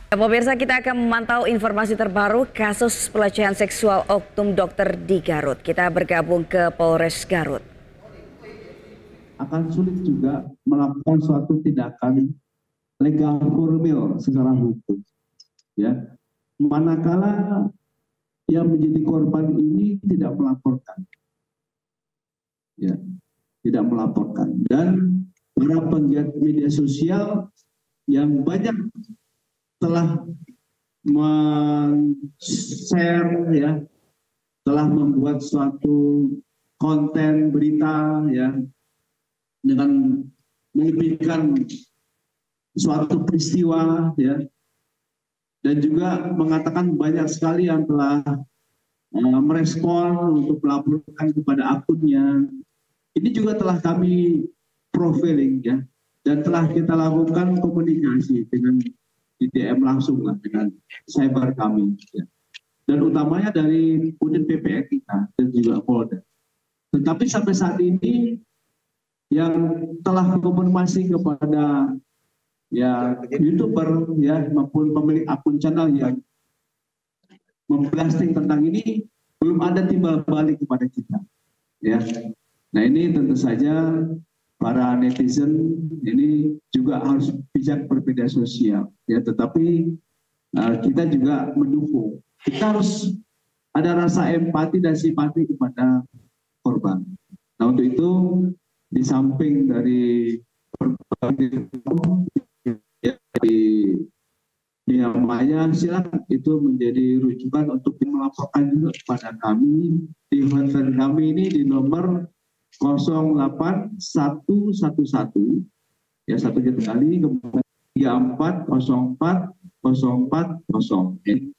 Pemirsa, kita akan memantau informasi terbaru kasus pelecehan seksual oknum dokter di Garut. Kita bergabung ke Polres Garut. Akan sulit juga melakukan suatu tindakan legal formil secara hukum, ya. Manakala yang menjadi korban ini tidak melaporkan, ya, tidak melaporkan, dan para penggiat media sosial yang banyak telah men-share, ya, telah membuat suatu konten berita, ya, dengan melebihkan suatu peristiwa, ya, dan juga mengatakan banyak sekali yang telah merespon untuk melaporkan kepada akunnya. Ini juga telah kami profiling, ya, dan telah kita lakukan komunikasi dengan di DM langsung lah dengan cyber kami, ya. Dan utamanya dari Unit PPR kita dan juga Polda. Tetapi sampai saat ini yang telah konfirmasi kepada, ya, YouTuber, ya, maupun pemilik akun channel yang memblasting tentang ini, belum ada timbal balik kepada kita, ya. Nah, ini tentu saja para netizen ini juga harus bijak bermedia sosial, ya. Tetapi kita juga mendukung. Kita harus ada rasa empati dan simpati kepada korban. Nah, untuk itu di samping dari berbagai di namanya, silakan itu menjadi rujukan untuk melaporkan juga kepada kami di hotline kami ini di nomor 08111, ya, satu kali, kemudian 34040440.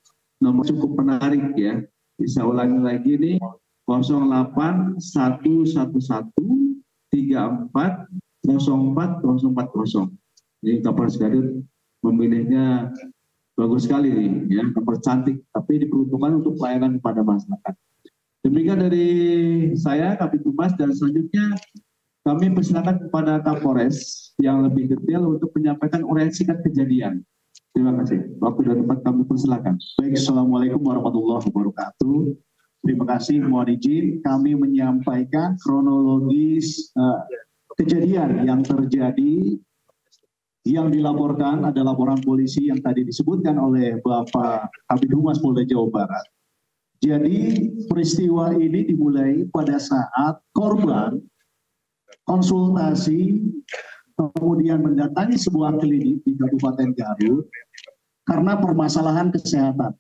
Nomor cukup menarik, ya, bisa ulangi lagi nih, 08111340440. Ini Kapolres Garut memilihnya bagus sekali nih, ya, nomor cantik, tapi diperuntukkan untuk pelayanan kepada masyarakat. Demikian dari saya, Kabid Humas, dan selanjutnya kami persilakan kepada Kapolres yang lebih detail untuk menyampaikan uraian singkat kejadian. Terima kasih. Waktu dan tempat kami persilakan. Baik, Assalamualaikum warahmatullahi wabarakatuh. Terima kasih, mohon izin kami menyampaikan kronologis kejadian yang terjadi. Yang dilaporkan ada laporan polisi yang tadi disebutkan oleh Bapak Kabid Humas Polda Jawa Barat. Jadi peristiwa ini dimulai pada saat korban konsultasi kemudian mendatangi sebuah klinik di Kabupaten Garut karena permasalahan kesehatan.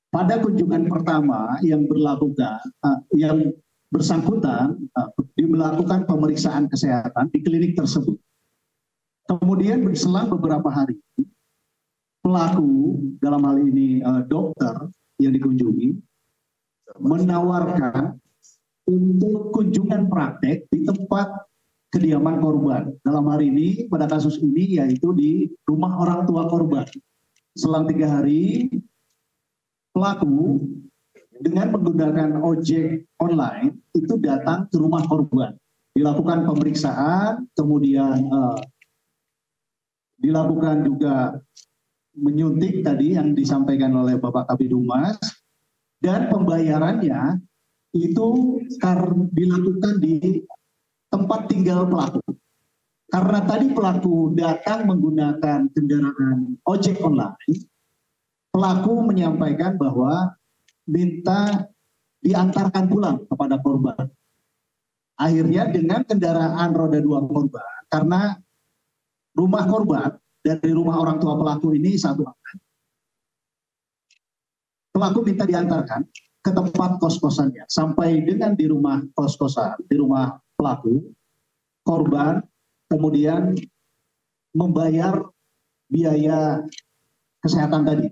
Pada kunjungan pertama yang bersangkutan dilakukan pemeriksaan kesehatan di klinik tersebut. Kemudian berselang beberapa hari, pelaku dalam hal ini dokter yang dikunjungi menawarkan untuk kunjungan praktek di tempat kediaman korban. Dalam hari ini, pada kasus ini yaitu di rumah orang tua korban. Selang 3 hari, pelaku dengan menggunakan ojek online itu datang ke rumah korban. Dilakukan pemeriksaan, kemudian dilakukan juga menyuntik tadi yang disampaikan oleh Bapak Kabid Humas, dan pembayarannya itu dilakukan di tempat tinggal pelaku. Karena tadi pelaku datang menggunakan kendaraan ojek online, pelaku menyampaikan bahwa minta diantarkan pulang kepada korban. Akhirnya dengan kendaraan roda 2 korban, karena rumah korban dari rumah orang tua pelaku ini satu angka. Pelaku minta diantarkan ke tempat kos-kosannya. Sampai dengan di rumah kos-kosan, di rumah pelaku, korban kemudian membayar biaya kesehatan tadi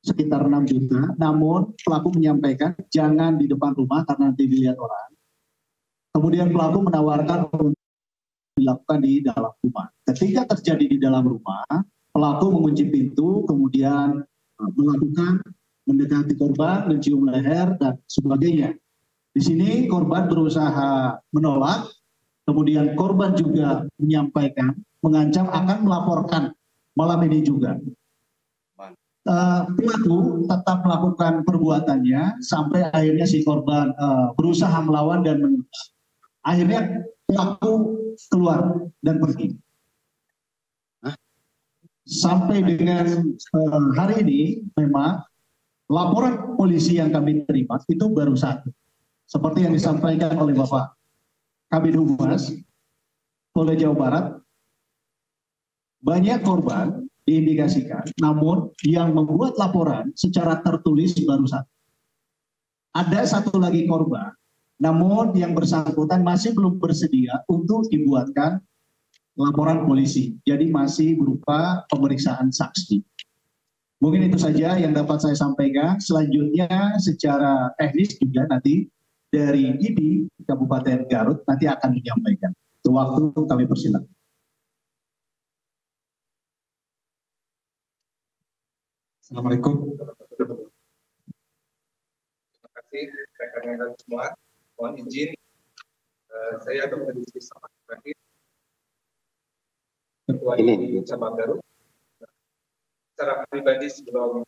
sekitar 6 juta. Namun pelaku menyampaikan jangan di depan rumah karena nanti dilihat orang. Kemudian pelaku menawarkan untuk dilakukan di dalam rumah. Ketika terjadi di dalam rumah, pelaku mengunci pintu, kemudian mendekati korban, mencium leher dan sebagainya. Di sini korban berusaha menolak, kemudian korban juga menyampaikan, mengancam akan melaporkan malam ini juga. pelaku tetap melakukan perbuatannya sampai akhirnya si korban berusaha melawan dan menembak. Akhirnya pelaku keluar dan pergi. Sampai dengan hari ini memang laporan polisi yang kami terima itu baru satu. Seperti yang disampaikan oleh Bapak Kabid Humas Polda Jawa Barat, banyak korban diindikasikan, namun yang membuat laporan secara tertulis baru satu. Ada satu lagi korban, namun yang bersangkutan masih belum bersedia untuk dibuatkan laporan polisi. Jadi masih berupa pemeriksaan saksi. Mungkin itu saja yang dapat saya sampaikan. Selanjutnya secara teknis juga nanti dari ID Kabupaten Garut nanti akan menyampaikan. Waktu kami persilakan. Assalamualaikum. Terima kasih rekan-rekan semua. Mohon izin, saya Dr. Yusri Samad Ibrahim, Ketua IDI Cabang Garut. Secara pribadi sebelum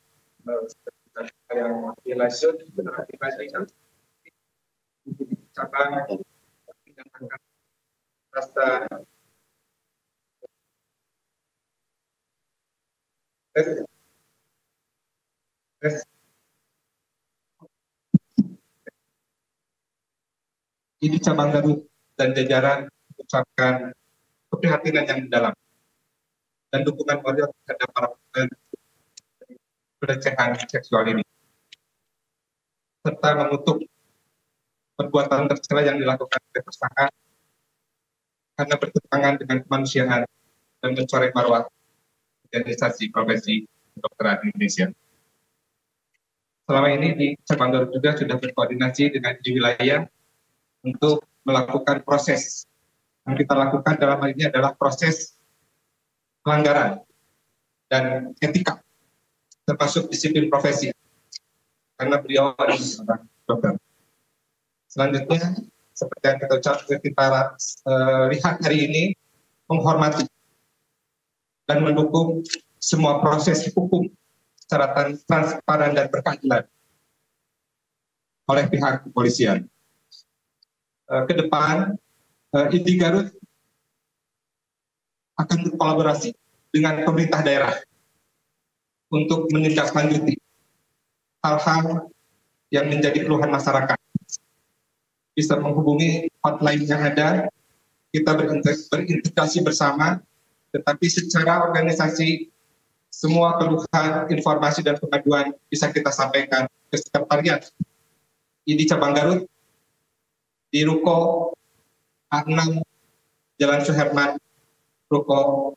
yang dilanjut, secara pribadi cabang menyampaikan rasa ini cabang Garut dan jajaran mengucapkan keprihatinan yang mendalam dan dukungan moral terhadap para pelecehan seksual ini, serta mengutuk perbuatan tercela yang dilakukan oleh tersangka karena bertentangan dengan kemanusiaan dan mencoreng marwah organisasi profesi kedokteran Indonesia. Selama ini di cabang Garut juga sudah berkoordinasi dengan di wilayah untuk melakukan proses. Yang kita lakukan dalam hal ini adalah proses pelanggaran dan etika, termasuk disiplin profesi, karena beliau adalah seorang dokter. Selanjutnya, seperti yang kita lihat hari ini, menghormati dan mendukung semua proses hukum secara transparan dan berkeadilan oleh pihak kepolisian. Ke depan, IDI Garut akan berkolaborasi dengan pemerintah daerah untuk menindaklanjuti hal-hal yang menjadi keluhan masyarakat. Bisa menghubungi hotline yang ada, kita berintegrasi bersama, tetapi secara organisasi semua keluhan, informasi, dan pengaduan bisa kita sampaikan ke sekretariat IDI Cabang Garut di Ruko A6 Jalan Suherman, Ruko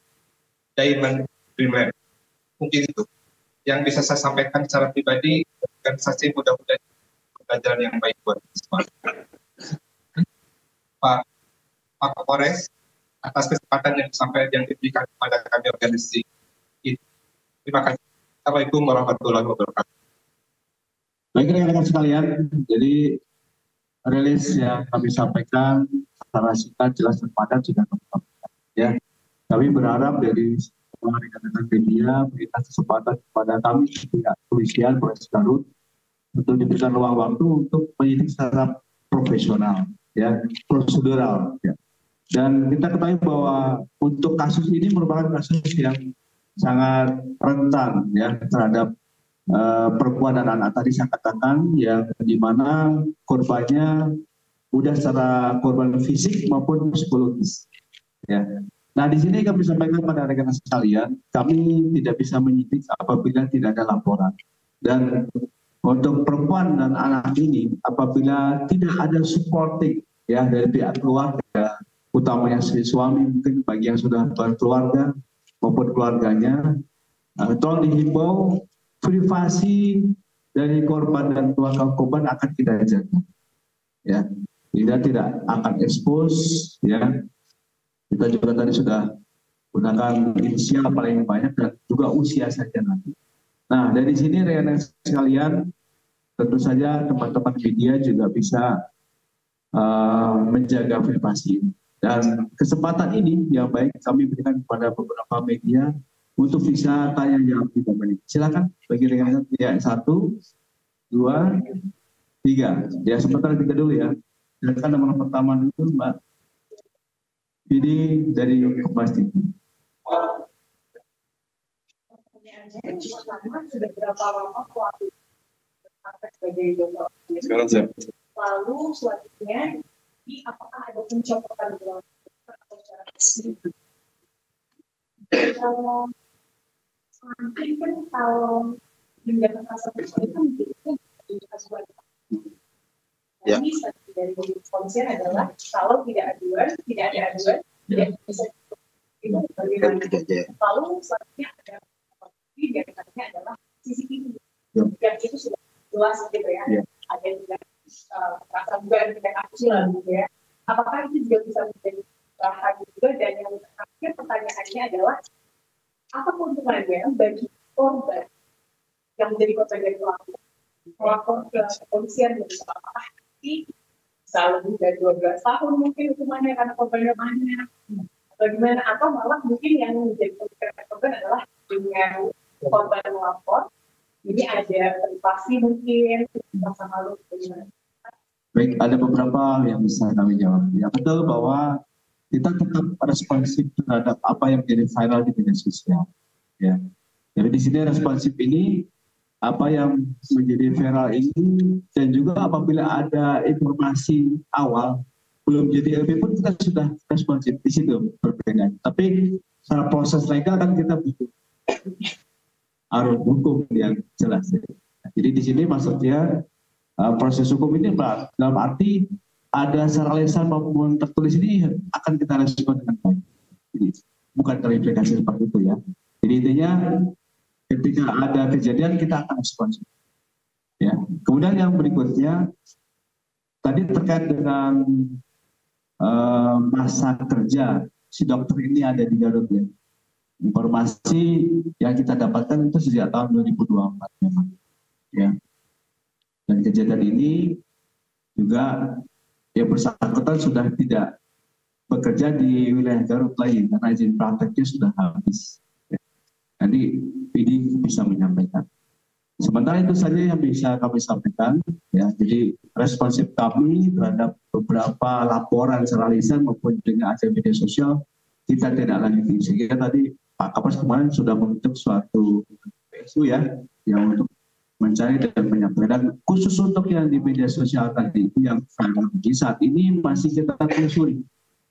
Diamond Dreamland. Mungkin itu yang bisa saya sampaikan secara pribadi. Organisasi mudah-mudahan pelajaran yang baik buat semua. Pak Kapolres, atas kesempatan yang diberikan kepada kami organisasi ini. Terima kasih. Assalamualaikum warahmatullahi wabarakatuh. Baik rekan-rekan sekalian, jadi rilis yang kami sampaikan secara singkat, jelas dan padat sudah kami sampaikan. Ya, kami berharap dari semua rekan-rekan media berikan kesempatan kepada kami pihak kepolisian Polres Garut untuk diberikan ruang waktu untuk menyidik secara profesional, ya, prosedural. Ya. Dan kita ketahui bahwa untuk kasus ini merupakan kasus yang sangat rentan, ya, terhadap perempuan dan anak tadi saya katakan, yang dimana korbannya mudah secara korban fisik maupun psikologis. Ya. Nah di sini kami sampaikan pada rekan-rekan sekalian, kami tidak bisa menyidik apabila tidak ada laporan. Dan untuk perempuan dan anak ini, apabila tidak ada supporting, ya, dari pihak keluarga, utamanya si suami mungkin bagi yang sudah berkeluarga maupun keluarganya, tolong dihimbau privasi dari korban dan keluarga korban akan kita jaga, ya, kita tidak akan expose, ya. Kita juga tadi sudah gunakan inisial paling banyak dan juga usia saja nanti. Nah dari sini rekan-rekan sekalian, tentu saja teman-teman media juga bisa menjaga privasi. Dan kesempatan ini yang baik kami berikan kepada beberapa media untuk bisa tanya jawab kita ini. Silakan bagi rekan-rekan ya 1, 2, 3. Ya sebentar kita dulu ya. Silakan nomor pertama itu Mbak Vidi dari Kompas TV. Sudah berapa lama waktu sebagai dokter? Sekarang saya. Lalu selanjutnya, apakah ada pencopotan dalam atau secara kalau nanti kan kalau tindakan kasar itu menjadi asuhan. Jadi dari kepolisian adalah kalau tidak ada aduan, tidak bisa itu bagaimana. Lalu selanjutnya ada diantaranya adalah CCTV yang itu sudah jelas gitu ya. Ada juga rasa dugaan tidak acuan gitu ya. Apakah itu juga bisa menjadi bahan juga, dan yang terakhir pertanyaannya adalah apa keuntungannya bagi korban yang menjadi korban dari pelaku melapor ke kepolisian gitu, apakah bisa lebih dari 12 tahun mungkin hukumannya karena korbannya banyak, atau gimana, atau malah mungkin yang menjadi korban adalah dengan korban melapor jadi ada privasi mungkin rasa malu bagaimana? Baik, ada beberapa yang bisa kami jawab. Ya betul bahwa kita tetap responsif terhadap apa yang menjadi viral di media sosial. Ya, jadi di sini responsif ini apa yang menjadi viral ini, dan juga apabila ada informasi awal belum jadi LP pun kita sudah responsif di situ berbeda. Tapi secara proses legal kan kita butuh arus hukum yang jelas. Jadi di sini maksudnya proses hukum ini dalam arti ada secara lisan maupun tertulis ini akan kita respon dengan baik. Jadi bukan klarifikasi seperti itu ya. Jadi intinya ketika ada kejadian kita akan responsif. Ya. Kemudian yang berikutnya tadi terkait dengan masa kerja si dokter ini ada di Garut ya. Informasi yang kita dapatkan itu sejak tahun 2024 memang. Ya. Dan kejadian ini juga yang bersangkutan sudah tidak bekerja di wilayah Garut lagi karena izin prakteknya sudah habis. Ya. Nanti ini bisa menyampaikan. Sementara itu saja yang bisa kami sampaikan. Ya, jadi responsif kami terhadap beberapa laporan secara lisan maupun dengan ada media sosial kita tidak lanjuti. Sehingga tadi Pak Kapolres kemarin sudah membentuk suatu PSU ya, yang untuk mencari dan menyampaikan. Dan khusus untuk yang di media sosial tadi itu yang di saat ini masih kita telusuri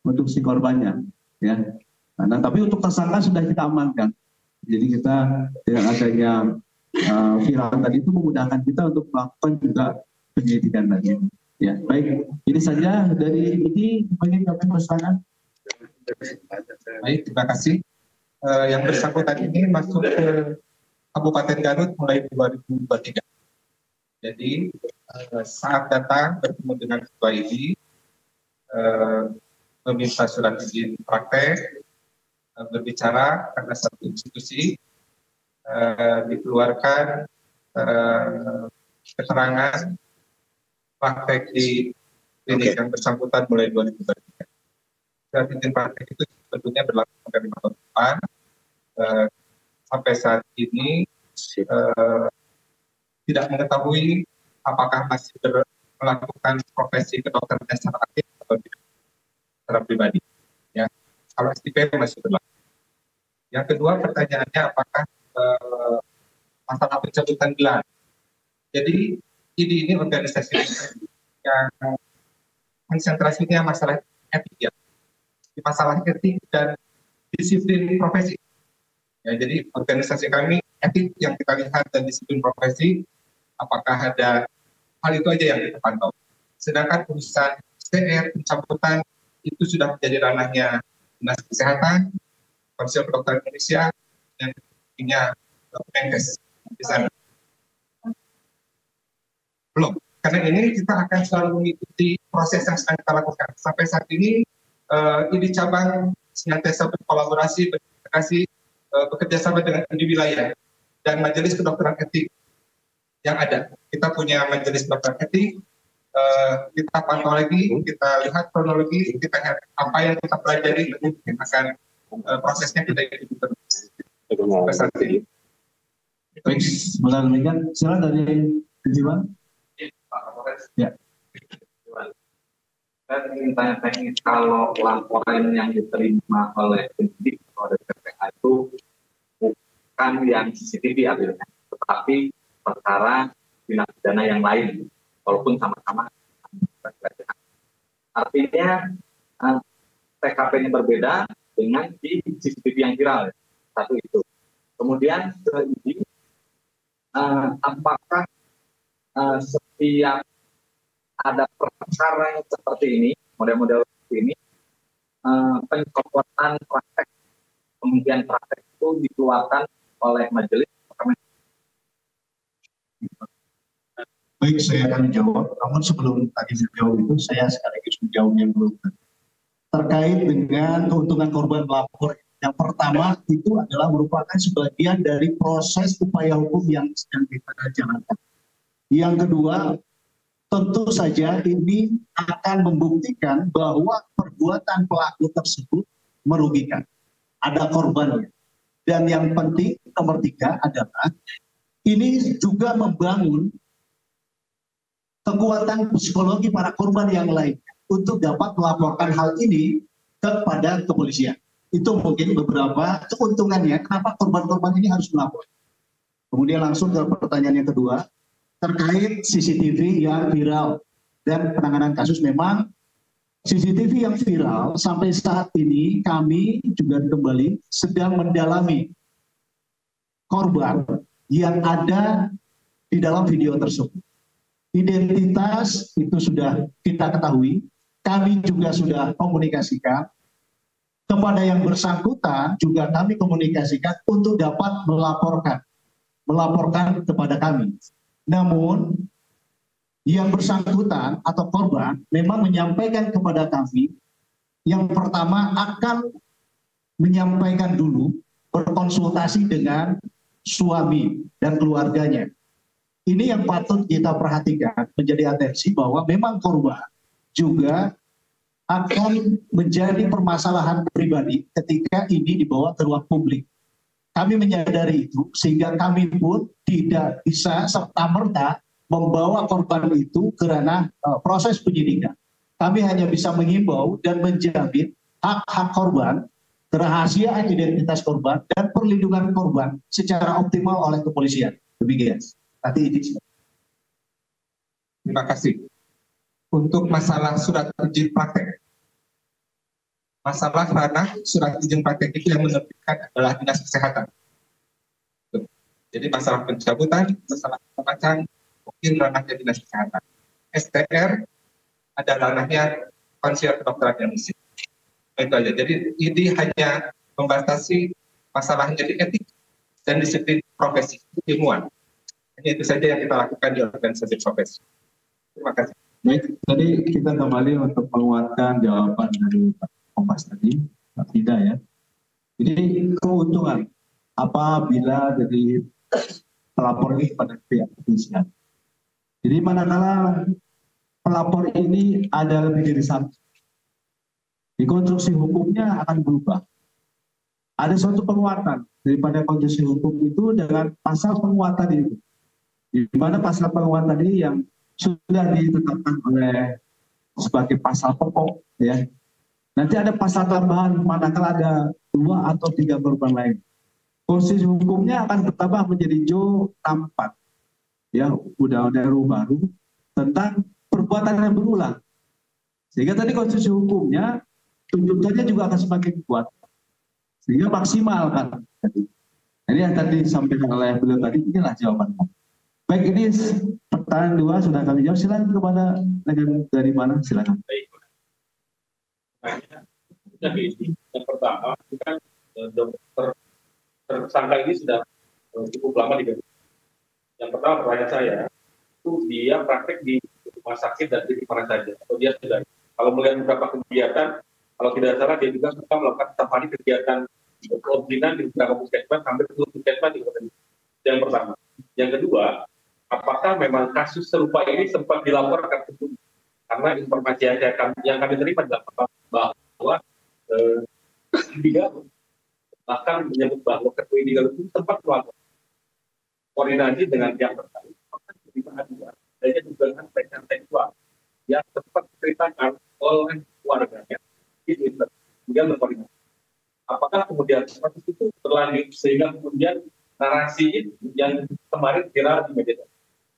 untuk si korbannya, ya. Nah, tapi untuk tersangka sudah kita amankan. Jadi kita dengan adanya viral tadi itu memudahkan kita untuk melakukan juga penyelidikan tadi. Ya, baik. Ini saja dari ini bagi kami masyarakat. Baik, terima kasih. Yang bersangkutan ini masuk ke Kabupaten Garut mulai 2023. Jadi saat datang bertemu dengan ketua ID, meminta surat izin praktek, berbicara karena satu institusi dikeluarkan keterangan praktek di klinik yang bersangkutan mulai 2023. Surat izin praktek itu sebetulnya berlaku sampai 5 tahun depan. Sampai saat ini tidak mengetahui apakah masih melakukan profesi kedokteran secara aktif atau tidak secara pribadi. Ya, kalau STP masih berlaku. Yang kedua pertanyaannya apakah masalah pencabutan gelar. Jadi ini organisasi yang konsentrasinya masalah etik ya, di masalah etik dan disiplin profesi. Ya, jadi organisasi kami etik yang kita lihat dan disiplin profesi, apakah ada hal itu aja yang kita pantau. Sedangkan urusan CR pencabutan itu sudah menjadi ranahnya Dinas Kesehatan, Konsil Kedokteran Indonesia, dan punya Menkes di sana. Belum, karena ini kita akan selalu mengikuti proses yang sedang kita lakukan. Sampai saat ini cabang senantiasa berkolaborasi, berkomunikasi, bekerja sama dengan di wilayah dan majelis kedokteran etik yang ada. Kita punya majelis kedokteran etik, kita pantau lagi, kita lihat kronologi, kita lihat apa yang kita pelajari, dan akan prosesnya kita ikuti terus. investasi. Baik, sebentar demikian. Silakan dari Jiwan. Pak Kapolres. Ya. Saya ingin tanya teknis, kalau laporan yang diterima oleh penyidik atau dari PPK itu bukan yang CCTV artinya, tetapi perkara tindak pidana yang lain, walaupun sama-sama. Artinya TKP-nya berbeda dengan di CCTV yang viral, satu itu. Kemudian ini apakah setiap ada perkara seperti ini, model-model seperti ini, pencopotan praktek, penghentian praktek itu dikeluarkan oleh majelis. Baik, saya akan menjawab. Namun sebelum tadi menjawab itu, saya sekaligus menjawab yang dulu. Terkait dengan keuntungan korban melapor, yang pertama itu adalah merupakan sebagian dari proses upaya hukum yang sedang kita jalankan. Yang kedua, tentu saja ini akan membuktikan bahwa perbuatan pelaku tersebut merugikan. Ada korbannya. Dan yang penting, nomor 3 adalah ini juga membangun kekuatan psikologi para korban yang lain untuk dapat melaporkan hal ini kepada kepolisian. Itu mungkin beberapa keuntungannya kenapa korban-korban ini harus melapor. Kemudian langsung ke pertanyaan yang kedua, terkait CCTV yang viral dan penanganan kasus. Memang CCTV yang viral sampai saat ini kami juga kembali sedang mendalami korban yang ada di dalam video tersebut. Identitas itu sudah kita ketahui, kami juga sudah komunikasikan kepada yang bersangkutan, juga kami komunikasikan untuk dapat melaporkan kepada kami. Namun yang bersangkutan atau korban memang menyampaikan kepada kami, yang pertama akan menyampaikan dulu berkonsultasi dengan suami dan keluarganya. Ini yang patut kita perhatikan, menjadi atensi bahwa memang korban juga akan menjadi permasalahan pribadi ketika ini dibawa ke ruang publik. Kami menyadari itu, sehingga kami pun tidak bisa serta-merta membawa korban itu ke ranah proses penyidikan. Kami hanya bisa mengimbau dan menjamin hak-hak korban, kerahasiaan identitas korban, dan perlindungan korban secara optimal oleh kepolisian. Demikian. Nanti ini. Terima kasih. Untuk masalah surat izin praktek, masalah ranah surat izin praktek itu yang menerbitkan adalah Dinas Kesehatan. Jadi masalah pencabutan, masalah pembacakan, mungkin ranahnya Dinas Kesehatan. STR ada ranahnya Konsier Kedokteran Indonesia. Itu aja. Jadi ini hanya membatasi masalahnya di etik dan disiplin profesi ilmuwan. Hanya itu saja yang kita lakukan di organisasi profesi. Terima kasih. Baik, tadi kita kembali untuk menguatkan jawaban dari Pak Kompas tadi, Pak Fida ya. Jadi keuntungan apabila dari pelapor ini pada pihak kepolisian. Jadi manakala pelapor ini ada lebih dari satu, di konstruksi hukumnya akan berubah. Ada suatu penguatan daripada konstruksi hukum itu dengan pasal penguatan itu. Di mana pasal penguatan ini yang sudah ditetapkan oleh sebagai pasal pokok ya. Nanti ada pasal tambahan manakala ada 2 atau 3 korban lain. Konstruksi hukumnya akan bertambah menjadi Jo 64 ya, undang-undang baru tentang perbuatan yang berulang. Sehingga tadi konstruksi hukumnya tuntutannya juga akan semakin kuat. Sehingga maksimal kan. Ini yang tadi disampaikan oleh beliau tadi, inilah jawabannya. Baik, ini pertanyaan 2 sudah kami jawab. Silakan kepada dengan dari mana, silakan. Baik. Yang pertama, kan dokter tersangka ini sudah cukup lama di Garuda. Yang pertama pertanyaan saya, itu dia praktek di rumah sakit dan di mana saja? Atau dia sudah, kalau melihat beberapa kegiatan, kalau tidak salah dia juga suka melakukan setiap hari kegiatan perizinan di beberapa puskesmas, hampir 20 puskesmas di kota. Yang pertama. Yang kedua, apakah memang kasus serupa ini sempat dilaporkan ke publik? Karena informasi yang kami terima adalah bahwa dia bahkan menyebut bahwa Ketua di Garut itu sempat melakukan koordinasi dengan pihak terkait, bahkan ketika adanya dugaan pelecehan seksual yang sempat diceritakan oleh warganya di Twitter, kemudian berkoordinasi. Apakah kemudian proses itu berlanjut sehingga kemudian narasi yang kemarin viral di media?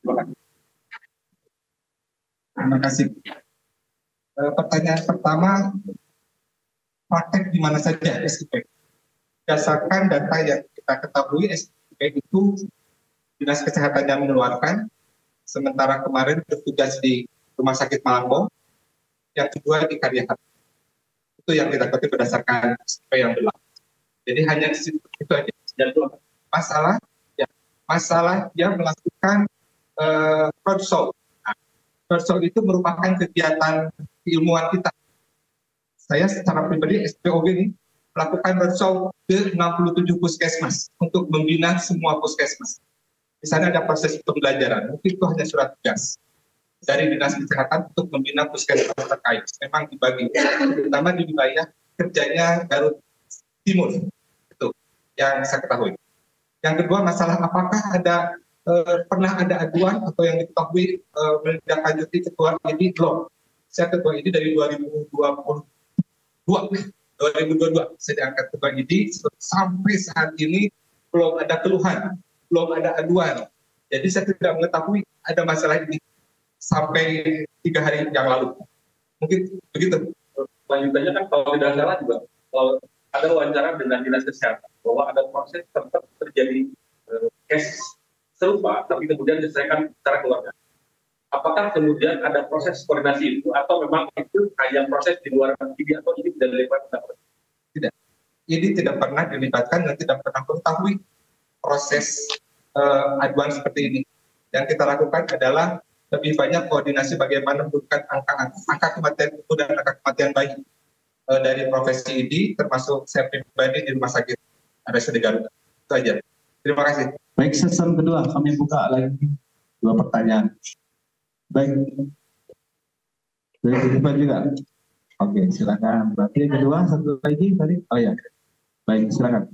Terima kasih. Terima kasih. Pertanyaan pertama, praktek di mana saja SIP? Berdasarkan data yang kita ketahui, SIP itu Dinas Kesehatan yang mengeluarkan, sementara kemarin bertugas di Rumah Sakit Malangbo, yang kedua di Karyahati. Itu yang didapati berdasarkan SIP yang berlaku. Jadi hanya di situ itu aja. Dan masalah yang melakukan roadshow. Nah, roadshow itu merupakan kegiatan keilmuan kita. Saya secara pribadi SPOG ini melakukan roadshow ke 67 puskesmas untuk membina semua puskesmas. Di sana ada proses pembelajaran, mungkin itu hanya surat tugas dari Dinas Kesehatan untuk membina puskesmas terkait. Memang dibagi, terutama di wilayah kerjanya Garut Timur, itu yang saya ketahui. Yang kedua, masalah apakah ada pernah ada aduan atau yang diketahui menindaklanjuti ketua ini belum. Saya ketua ini dari 2022 saya diangkat ketua ini, sampai saat ini belum ada keluhan, belum ada aduan. Jadi saya tidak mengetahui ada masalah ini sampai 3 hari yang lalu. Mungkin begitu. Lanjutannya kan kalau tidak salah juga, kalau ada wawancara dengan Dinas Kesehatan bahwa ada proses tempat terjadi case serupa, tapi kemudian diselesaikan secara keluarga. Apakah kemudian ada proses koordinasi itu, atau memang itu hanya proses di luar TV, atau ini tidak dilibatkan? Tidak. Ini tidak pernah dilibatkan dan tidak pernah mengetahui proses aduan seperti ini. Yang kita lakukan adalah lebih banyak koordinasi bagaimana menurunkan angka kematian ibu dan angka kematian bayi dari profesi ini, termasuk saya pribadi di Rumah Sakit RSUD Garut. Itu aja. Terima kasih. Baik, sesi kedua kami buka lagi 2 pertanyaan. Baik. Dari titipan juga. Oke, silakan. Berarti yang kedua, satu lagi tadi. Oh ya. Baik, silakan.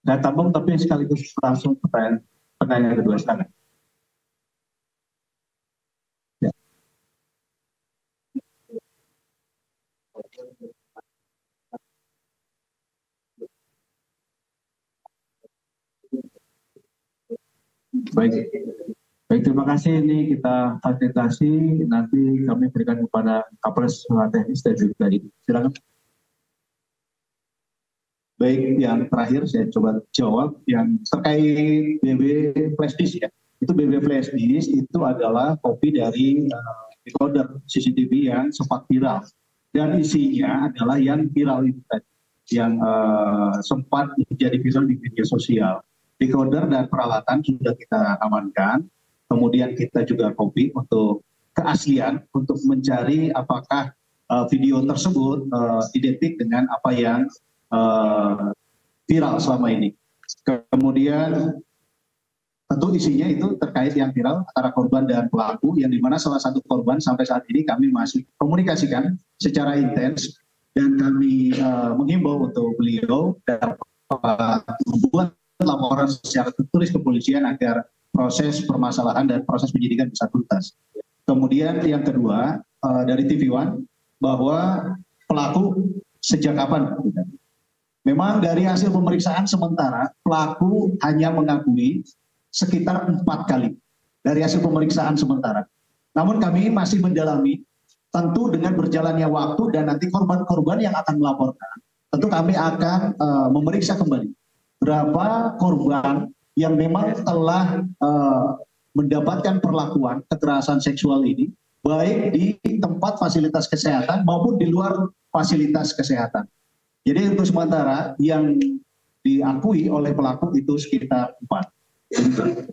Nggak tabung tapi sekaligus langsung pertanyaan kedua, silakan. Ya. Baik, terima kasih. Ini kita fasilitasi, nanti kami berikan kepada Kapolres teknis dan juga tadi. Silakan. Baik, yang terakhir saya coba jawab yang terkait BB flash disk ya. Itu BB flash disk itu adalah kopi dari decoder CCTV yang sempat viral. Dan isinya adalah yang viral itu tadi, yang sempat menjadi viral di media sosial. Decoder dan peralatan sudah kita amankan. Kemudian kita juga copy untuk keaslian, untuk mencari apakah video tersebut identik dengan apa yang viral selama ini. Kemudian tentu isinya itu terkait yang viral antara korban dan pelaku, yang dimana salah satu korban sampai saat ini kami masih komunikasikan secara intens, dan kami menghimbau untuk beliau dapat membuat laporan secara tertulis ke kepolisian agar proses permasalahan dan proses penyidikan bisa tuntas. Kemudian yang kedua dari TV One, bahwa pelaku sejak kapan? Memang dari hasil pemeriksaan sementara pelaku hanya mengakui sekitar 4 kali dari hasil pemeriksaan sementara. Namun kami masih mendalami, tentu dengan berjalannya waktu dan nanti korban-korban yang akan melaporkan, tentu kami akan memeriksa kembali berapa korban yang memang telah mendapatkan perlakuan kekerasan seksual ini, baik di tempat fasilitas kesehatan maupun di luar fasilitas kesehatan. Jadi untuk sementara yang diakui oleh pelaku itu sekitar 4.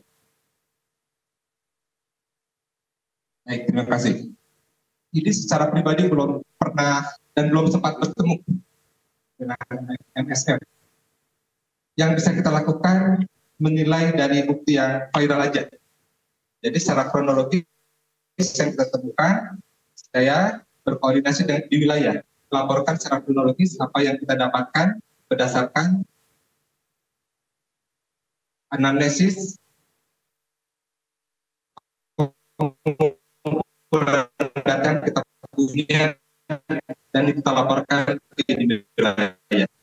Baik, terima kasih. Ini secara pribadi belum pernah dan belum sempat bertemu dengan MSR. Yang bisa kita lakukan menilai dari bukti yang viral aja. Jadi secara kronologis yang kita temukan, saya berkoordinasi dengan di wilayah, melaporkan secara kronologis apa yang kita dapatkan berdasarkan anamnesis data yang kita punya dan kita laporkan ke wilayah.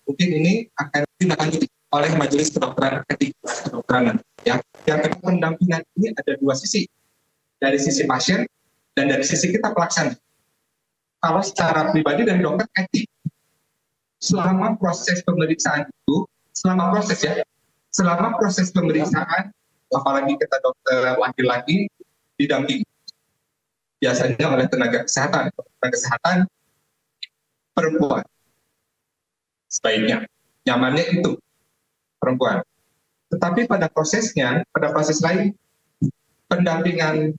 Mungkin ini akan ditindaklanjuti oleh Majelis Kedokteran Etik Kedokteran. Ya, yang kedua pendampingan ini ada 2 sisi, dari sisi pasien dan dari sisi kita pelaksana. Kalau secara pribadi dari dokter etik, selama proses pemeriksaan itu, selama proses pemeriksaan, apalagi kita dokter laki-laki didampingi biasanya oleh tenaga kesehatan perempuan. Sebaiknya nyamannya itu perempuan. Tetapi pada proses lain, pendampingan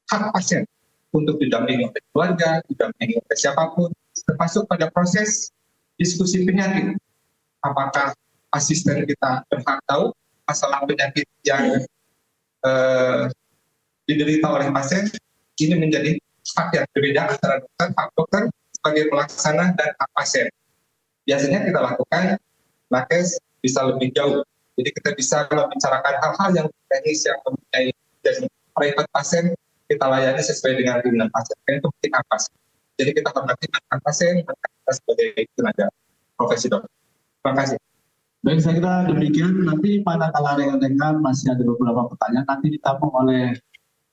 hak pasien untuk didampingi oleh keluarga, didampingi oleh siapapun, termasuk pada proses diskusi penyakit. Apakah asisten kita berhak tahu masalah penyakit yang diderita oleh pasien? Ini menjadi hak yang berbeda antara hak dokter sebagai pelaksana dan hak pasien. Biasanya kita lakukan nakes bisa lebih jauh. Jadi kita bisa membicarakan hal-hal yang teknis yang mempunyai dari private pasien, kita layani sesuai dengan keinginan pasien. Itu penting hak pasien. Jadi kita hormati hak pasien dan kita sebagai tenaga profesi dokter. Terima kasih. Baik, saya kira demikian. Nanti pada kala rekan-rekan masih ada beberapa pertanyaan nanti ditampung oleh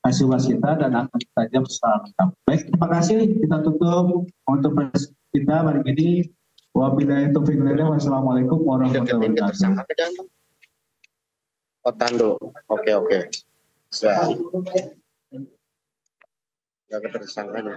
hasil kita dan akan kita jawab secara lengkap. Baik, terima kasih. Kita tutup untuk kita hari ini. Wabillahi taufiq wal hidayah. Wassalamualaikum warahmatullahi wabarakatuh. Otando, oke. Sudah. Gak ketersangka ya.